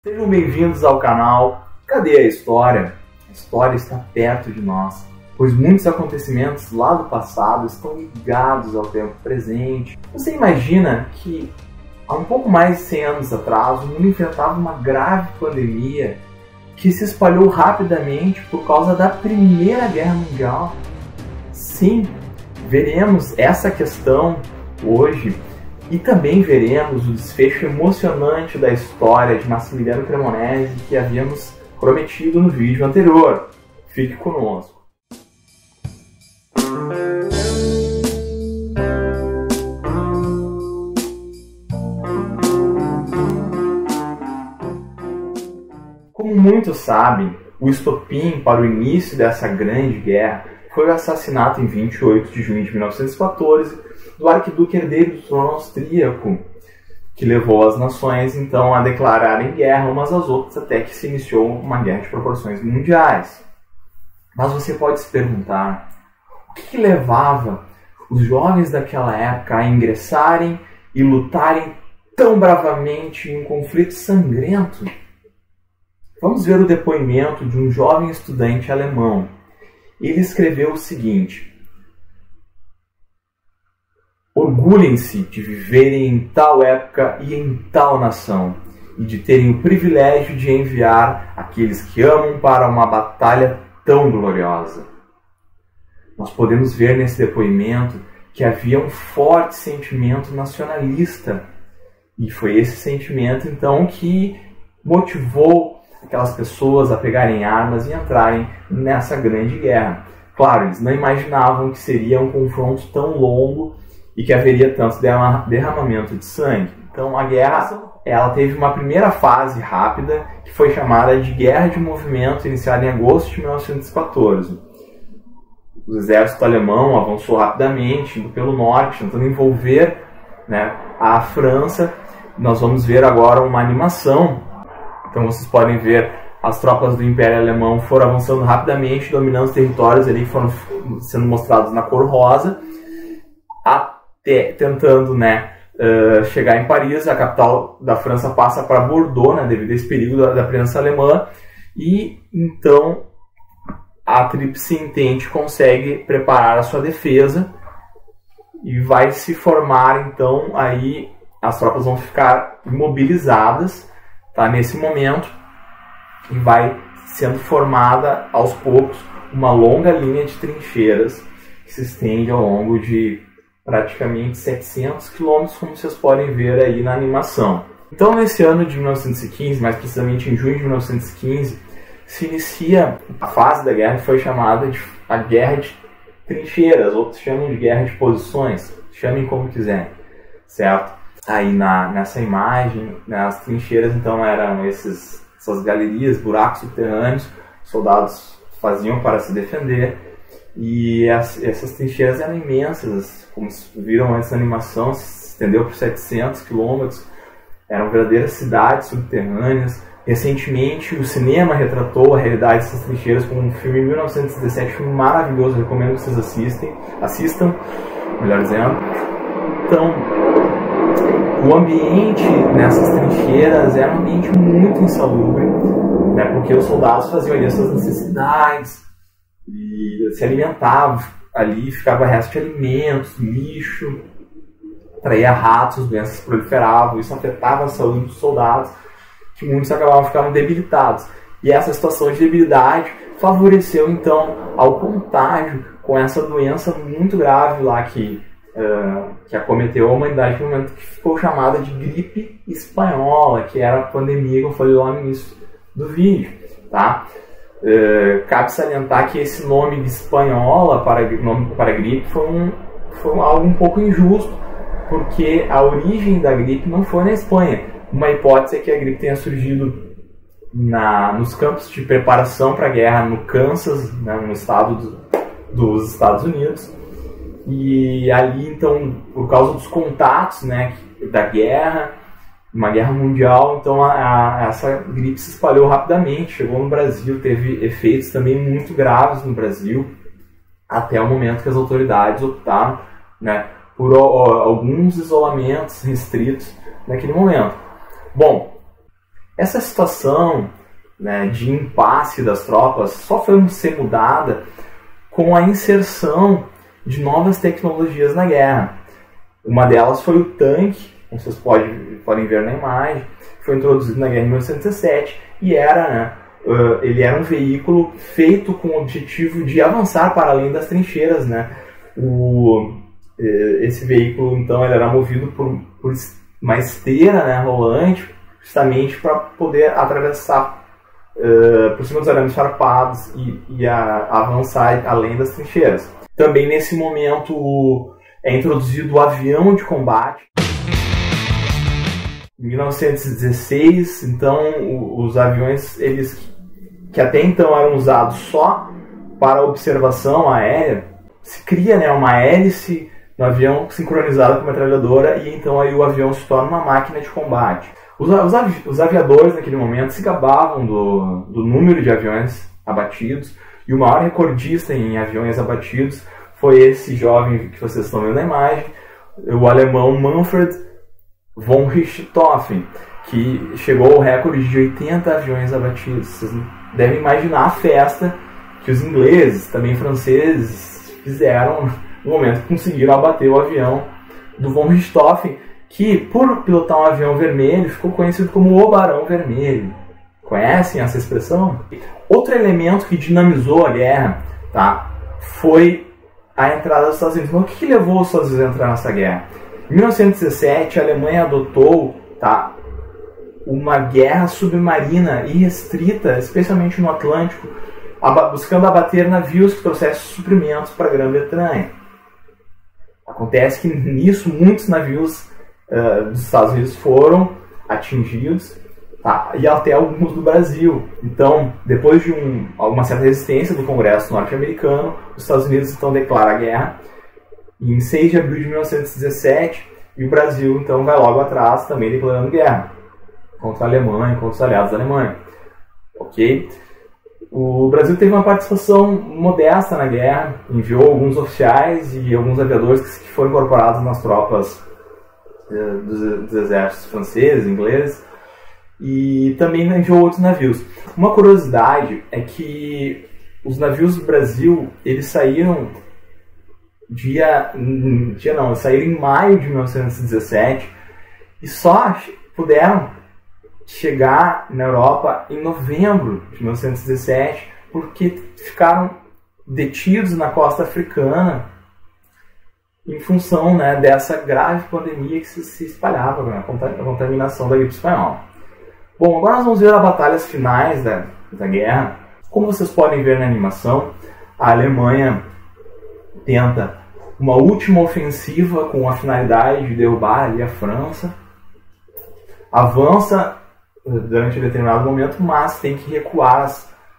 Sejam bem-vindos ao canal Cadê a História? A história está perto de nós, pois muitos acontecimentos lá do passado estão ligados ao tempo presente. Você imagina que há um pouco mais de 100 anos atrás o mundo enfrentava uma grave pandemia que se espalhou rapidamente por causa da Primeira Guerra Mundial? Sim, veremos essa questão hoje. E também veremos o desfecho emocionante da história de Massimiliano Cremonesi que havíamos prometido no vídeo anterior. Fique conosco. Como muitos sabem, o estopim para o início dessa grande guerra foi o assassinato em 28 de junho de 1914 do arquiduque herdeiro do trono austríaco, que levou as nações então a declararem guerra umas às outras até que se iniciou uma guerra de proporções mundiais. Mas você pode se perguntar, o que levava os jovens daquela época a ingressarem e lutarem tão bravamente em um conflito sangrento? Vamos ver o depoimento de um jovem estudante alemão. Ele escreveu o seguinte: orgulhem-se de viverem em tal época e em tal nação, e de terem o privilégio de enviar aqueles que amam para uma batalha tão gloriosa. Nós podemos ver nesse depoimento que havia um forte sentimento nacionalista, e foi esse sentimento então que motivou aquelas pessoas a pegarem armas e entrarem nessa grande guerra. Claro, eles não imaginavam que seria um confronto tão longo e que haveria tanto derramamento de sangue. Então a guerra ela teve uma primeira fase rápida, que foi chamada de Guerra de Movimento, iniciada em agosto de 1914. O exército alemão avançou rapidamente, indo pelo norte, tentando envolver a França. Nós vamos ver agora uma animação. Então vocês podem ver as tropas do Império Alemão foram avançando rapidamente, dominando os territórios ali que foram sendo mostrados na cor rosa, tentando chegar em Paris. A capital da França passa para Bordeaux, devido a esse perigo da presença alemã, e então a Tríplice Entente consegue preparar a sua defesa e vai se formar, então aí as tropas vão ficar imobilizadas nesse momento, e vai sendo formada aos poucos uma longa linha de trincheiras que se estende ao longo de praticamente 700 quilômetros, como vocês podem ver aí na animação. Então, nesse ano de 1915, mais precisamente em junho de 1915, se inicia a fase da guerra que foi chamada de a Guerra de Trincheiras, outros chamam de Guerra de Posições, chamem como quiserem, certo? Aí nessa imagem, as trincheiras então eram essas galerias, buracos subterrâneos, soldados faziam para se defender. E essas trincheiras eram imensas, como viram antes na animação, se estendeu por 700 quilômetros, eram verdadeiras cidades subterrâneas. Recentemente o cinema retratou a realidade dessas trincheiras com um filme em 1917, um filme maravilhoso, recomendo que vocês assistam, melhor dizendo. Então, o ambiente nessas trincheiras era um ambiente muito insalubre, porque os soldados faziam ali as suas necessidades, e se alimentavam ali, ficava resto de alimentos, lixo, atraía ratos, doenças proliferavam, isso afetava a saúde dos soldados, que muitos ficavam debilitados. E essa situação de debilidade favoreceu então ao contágio com essa doença muito grave lá que acometeu a humanidade no momento, que ficou chamada de gripe espanhola, que era a pandemia que eu falei lá no início do vídeo, tá? Cabe salientar que esse nome de espanhola para gripe foi algo um pouco injusto, porque a origem da gripe não foi na Espanha. Uma hipótese é que a gripe tenha surgido nos campos de preparação para a guerra no Kansas, no estado dos Estados Unidos, e ali então, por causa dos contatos da guerra, uma guerra mundial, então essa gripe se espalhou rapidamente, chegou no Brasil, teve efeitos também muito graves no Brasil, até o momento que as autoridades optaram por alguns isolamentos restritos naquele momento. Bom, Essa situação, né, de impasse das tropas só foi ser mudada com a inserção de novas tecnologias na guerra. Uma delas foi o tanque, como vocês podem ver na imagem, foi introduzido na guerra em 1917 e ele era um veículo feito com o objetivo de avançar para além das trincheiras, né? Esse veículo, então, ele era movido por uma esteira, né, rolante, justamente para poder atravessar por cima dos arames farpados e avançar além das trincheiras. Também nesse momento é introduzido o avião de combate. Em 1916, então, os aviões, que até então eram usados só para observação aérea, se cria, né, uma hélice no avião sincronizada com a metralhadora e então aí o avião se torna uma máquina de combate. Os aviadores naquele momento se gabavam do número de aviões abatidos e o maior recordista em aviões abatidos foi esse jovem que vocês estão vendo na imagem, o alemão Manfred von Richthofen, que chegou ao recorde de 80 aviões abatidos. Vocês devem imaginar a festa que os ingleses, também franceses, fizeram no momento que conseguiram abater o avião do von Richthofen, que, por pilotar um avião vermelho, ficou conhecido como o Barão Vermelho. Conhecem essa expressão? Outro elemento que dinamizou a guerra, tá, foi a entrada dos Estados Unidos. Mas o que levou os Estados Unidos a entrar nessa guerra? Em 1917, a Alemanha adotou, tá, uma guerra submarina irrestrita, especialmente no Atlântico, buscando abater navios que trouxessem suprimentos para a Grã-Bretanha. Acontece que nisso muitos navios dos Estados Unidos foram atingidos, tá, e até alguns do Brasil. Então, depois de uma certa resistência do Congresso norte-americano, os Estados Unidos então declaram a guerra em 6 de abril de 1917 e o Brasil então vai logo atrás também declarando guerra contra a Alemanha, contra os aliados da Alemanha. Ok? O Brasil teve uma participação modesta na guerra, enviou alguns oficiais e alguns aviadores que foram incorporados nas tropas dos exércitos franceses, ingleses, e também enviou outros navios. Uma curiosidade é que os navios do Brasil, eles saíram saíram em maio de 1917 e só puderam chegar na Europa em novembro de 1917 porque ficaram detidos na costa africana em função, né, dessa grave pandemia que se espalhava, né, a contaminação da gripe espanhola. Bom, agora nós vamos ver as batalhas finais da guerra. Como vocês podem ver na animação, a Alemanha tenta uma última ofensiva com a finalidade de derrubar ali a França, avança durante um determinado momento, mas tem que recuar.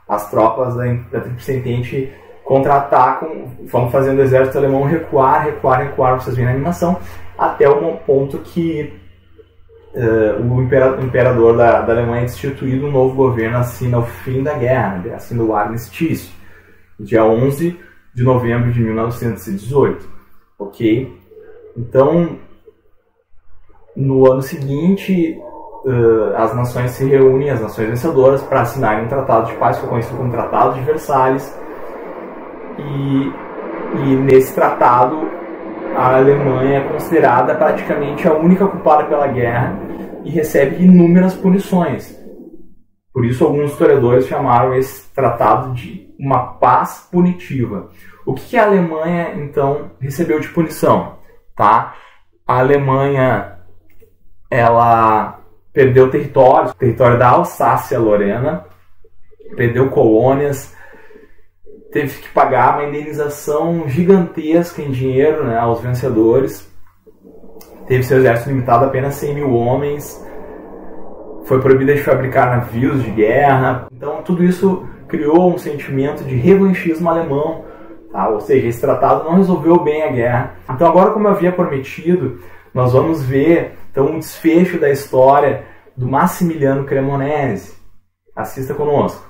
As tropas da Tríplice Entente contra-atacam, vão fazendo o exército alemão recuar, vocês veem na animação, até o ponto que o imperador da Alemanha é destituído, um novo governo assina o fim da guerra, assina o armistício, dia 11 de novembro de 1918. Ok? Então, no ano seguinte, as nações se reúnem, as nações vencedoras, para assinarem um tratado de paz, que é conhecido como Tratado de Versalhes. E nesse tratado, a Alemanha é considerada praticamente a única culpada pela guerra e recebe inúmeras punições. Por isso, alguns historiadores chamaram esse tratado de uma paz punitiva. O que a Alemanha, então, recebeu de punição? Tá? A Alemanha, ela perdeu o território da Alsácia-Lorena, perdeu colônias, teve que pagar uma indenização gigantesca em dinheiro, né, aos vencedores, teve seu exército limitado a apenas 100 mil homens, foi proibida de fabricar navios de guerra. Então tudo isso criou um sentimento de revanchismo alemão, tá? Ou seja, esse tratado não resolveu bem a guerra. Então agora, como eu havia prometido, nós vamos ver então um desfecho da história do Massimiliano Cremonese. Assista conosco.